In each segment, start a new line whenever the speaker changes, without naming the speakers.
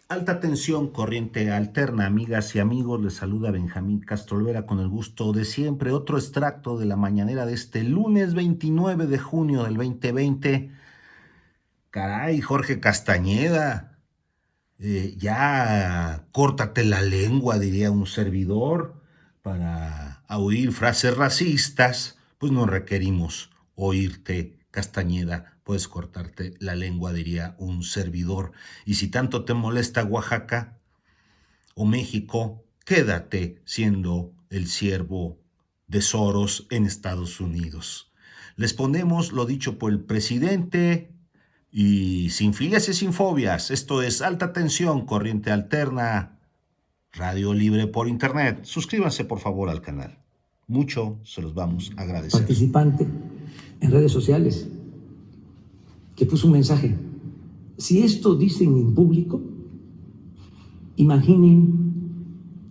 Alta tensión, corriente alterna, amigas y amigos, les saluda Benjamín Castro Olvera con el gusto de siempre. Otro extracto de la mañanera de este lunes 29 de junio del 2020. Caray, Jorge Castañeda, ya córtate la lengua, diría un servidor, para oír frases racistas, pues no requerimos oírte, Castañeda, puedes cortarte la lengua, diría un servidor. Y si tanto te molesta Oaxaca o México, quédate siendo el siervo de Soros en Estados Unidos. Les ponemos lo dicho por el presidente y sin filias y sin fobias. Esto es Alta Tensión, Corriente Alterna, Radio Libre por Internet. Suscríbanse por favor al canal. Mucho se los vamos a agradecer.
Participante en redes sociales que puso un mensaje. Si esto dicen en público, imaginen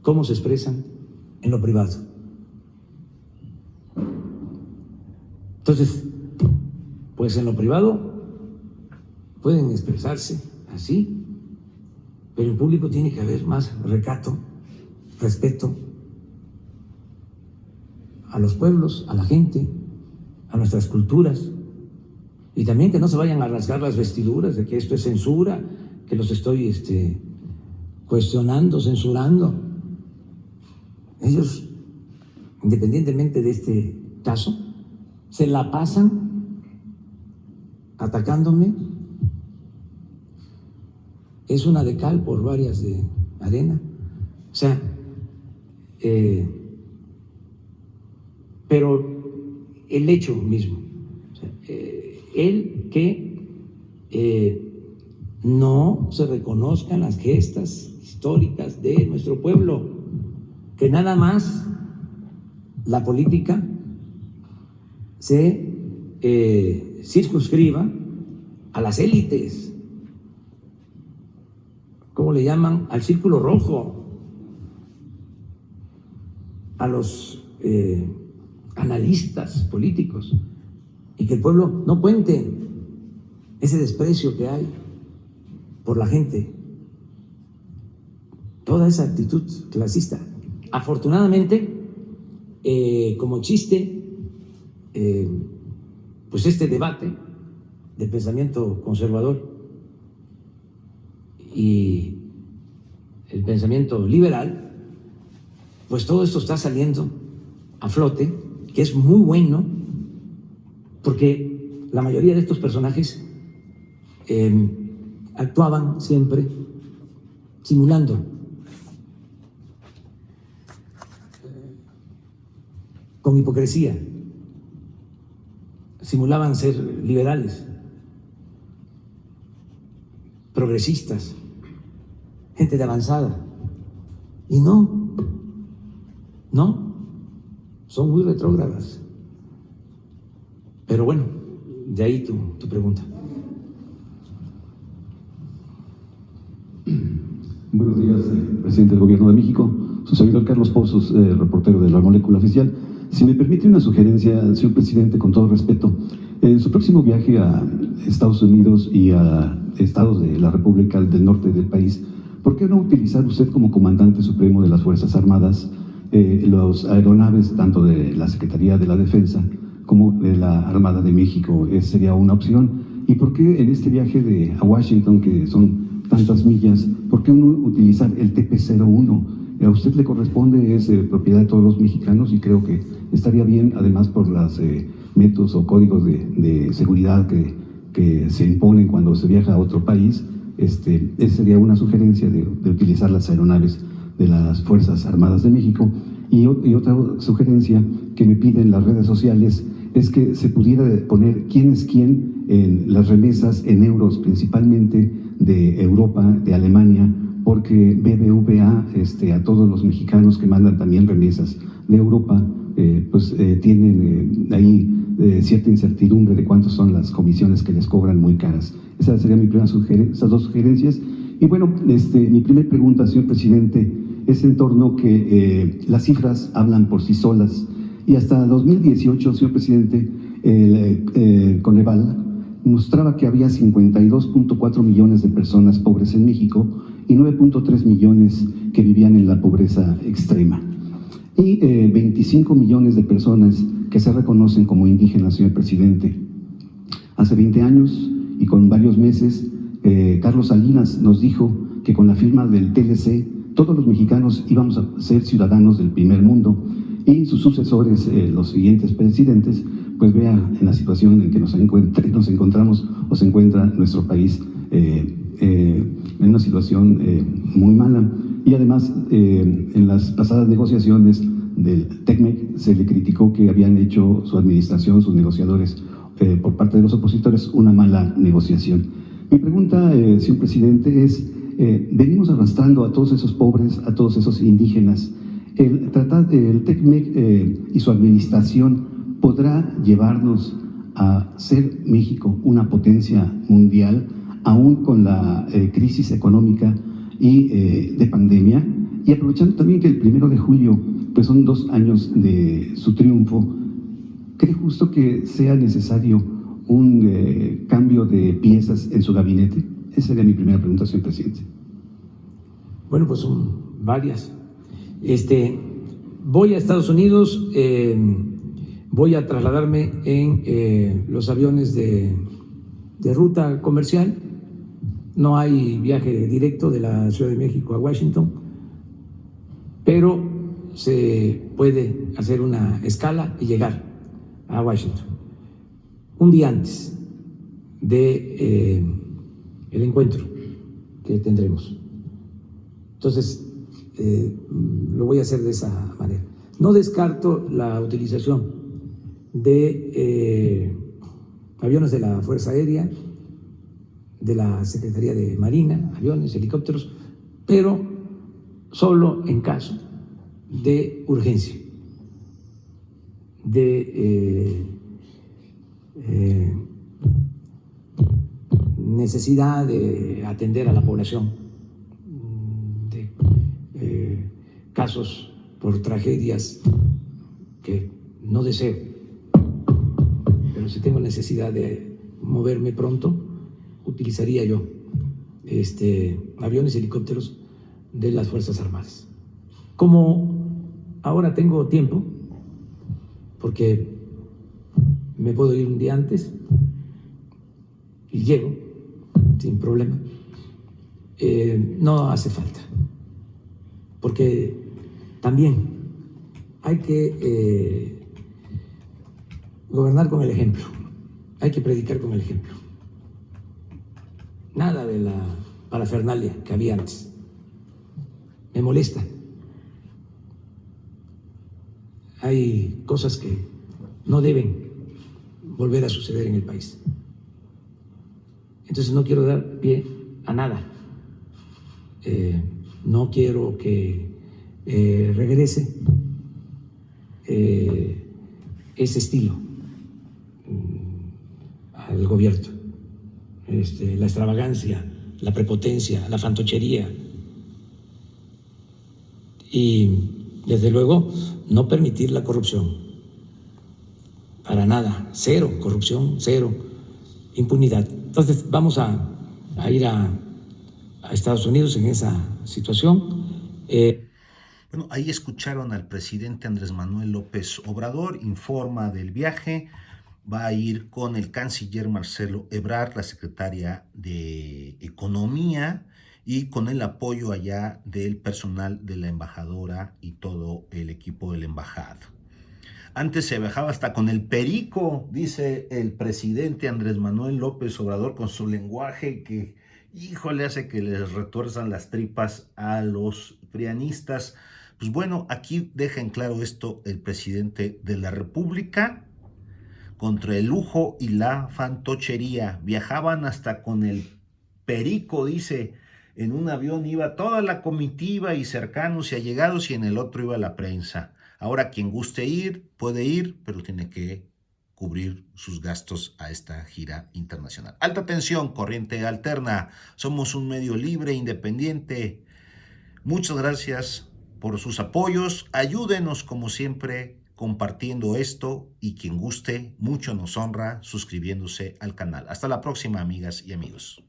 cómo se expresan en lo privado. Entonces, pues en lo privado pueden expresarse así, pero en público tiene que haber más recato, respeto a los pueblos, a la gente, a nuestras culturas, y también que no se vayan a rasgar las vestiduras de que esto es censura, que los estoy cuestionando, censurando. Ellos, independientemente de este caso, se la pasan atacándome. Es una de cal por varias de arena. O sea, pero el hecho mismo, o sea, el que no se reconozcan las gestas históricas de nuestro pueblo, que nada más la política se circunscriba a las élites, ¿cómo le llaman? Al círculo rojo, a los analistas políticos, y que el pueblo no cuente ese desprecio que hay por la gente, toda esa actitud clasista. Afortunadamente, como chiste, pues este debate del pensamiento conservador y el pensamiento liberal, pues todo esto está saliendo a flote, que es muy bueno, porque la mayoría de estos personajes actuaban siempre simulando, con hipocresía, simulaban ser liberales, progresistas, gente de avanzada, y no, son muy retrógradas. Pero bueno, de ahí tu pregunta.
Buenos días, presidente del Gobierno de México. Su servidor Carlos Pozos, reportero de La Molécula Oficial. Si me permite una sugerencia, señor presidente, con todo respeto, en su próximo viaje a Estados Unidos y a estados de la República del Norte del país, ¿por qué no utilizar usted como comandante supremo de las Fuerzas Armadas los aeronaves tanto de la Secretaría de la Defensa como de la Armada de México? Sería una opción. ¿Y por qué en este viaje a Washington, que son tantas millas, por qué no utilizar el TP-01? A usted le corresponde, es propiedad de todos los mexicanos, y creo que estaría bien, además por los métodos o códigos de seguridad que se imponen cuando se viaja a otro país. Esa sería una sugerencia de utilizar las aeronaves de las Fuerzas Armadas de México. Y otra sugerencia que me piden las redes sociales es que se pudiera poner quién es quién en las remesas en euros, principalmente de Europa, de Alemania, porque BBVA, a todos los mexicanos que mandan también remesas de Europa, tienen ahí cierta incertidumbre de cuántas son las comisiones que les cobran, muy caras. Esa sería mi primera sugerencia, esas dos sugerencias. Y bueno, mi primera pregunta, señor presidente, es en torno que las cifras hablan por sí solas, y hasta 2018, señor presidente, el Coneval mostraba que había 52.4 millones de personas pobres en México, y 9.3 millones que vivían en la pobreza extrema. Y 25 millones de personas que se reconocen como indígenas, señor presidente. Hace 20 años y con varios meses, Carlos Salinas nos dijo que con la firma del TLC todos los mexicanos íbamos a ser ciudadanos del primer mundo, y sus sucesores, los siguientes presidentes, pues vean en la situación en que nos encontramos o se encuentra nuestro país en una situación muy mala. Y además, en las pasadas negociaciones del TECMEC se le criticó que habían hecho su administración, sus negociadores, por parte de los opositores, una mala negociación. Mi pregunta, señor presidente, es, venimos arrastrando a todos esos pobres, a todos esos indígenas. El TECMEC y su administración podrá llevarnos a ser México una potencia mundial, aún con la crisis económica y de pandemia, y aprovechando también que el 1 de julio pues son 2 años de su triunfo. ¿Cree justo que sea necesario un cambio de piezas en su gabinete? Esa sería mi primera pregunta, señor presidente.
Bueno, pues son varias. Voy a Estados Unidos, voy a trasladarme en los aviones de ruta comercial. No hay viaje directo de la Ciudad de México a Washington, pero se puede hacer una escala y llegar a Washington un día antes de el encuentro que tendremos. Entonces, lo voy a hacer de esa manera. No descarto la utilización de aviones de la Fuerza Aérea, de la Secretaría de Marina, aviones, helicópteros, pero solo en caso de urgencia, de necesidad de atender a la población, de casos por tragedias que no deseo, pero si tengo necesidad de moverme pronto, utilizaría yo aviones y helicópteros de las Fuerzas Armadas. Como ahora tengo tiempo, porque me puedo ir un día antes y llego sin problema, no hace falta, porque también hay que gobernar con el ejemplo, hay que predicar con el ejemplo. Nada de la parafernalia que había antes. Me molesta. Hay cosas que no deben volver a suceder en el país. Entonces no quiero dar pie a nada. No quiero que regrese ese estilo al gobierno. La extravagancia, la prepotencia, la fantochería. Y desde luego no permitir la corrupción. Para nada. Cero corrupción, cero impunidad. Entonces vamos a ir a Estados Unidos en esa situación.
Bueno, ahí escucharon al presidente Andrés Manuel López Obrador, informa del viaje. Va a ir con el canciller Marcelo Ebrard, la secretaria de Economía, y con el apoyo allá del personal de la embajadora y todo el equipo de la embajada. Antes se viajaba hasta con el perico, dice el presidente Andrés Manuel López Obrador, con su lenguaje que, híjole, hace que les retuerzan las tripas a los prianistas. Pues bueno, aquí deja en claro esto el presidente de la República. Contra el lujo y la fantochería. Viajaban hasta con el perico, dice, en un avión iba toda la comitiva y cercanos y allegados, y en el otro iba la prensa. Ahora quien guste ir, puede ir, pero tiene que cubrir sus gastos a esta gira internacional. Alta tensión, corriente alterna. Somos un medio libre, independiente. Muchas gracias por sus apoyos. Ayúdenos como siempre compartiendo esto, y quien guste, mucho nos honra suscribiéndose al canal. Hasta la próxima, amigas y amigos.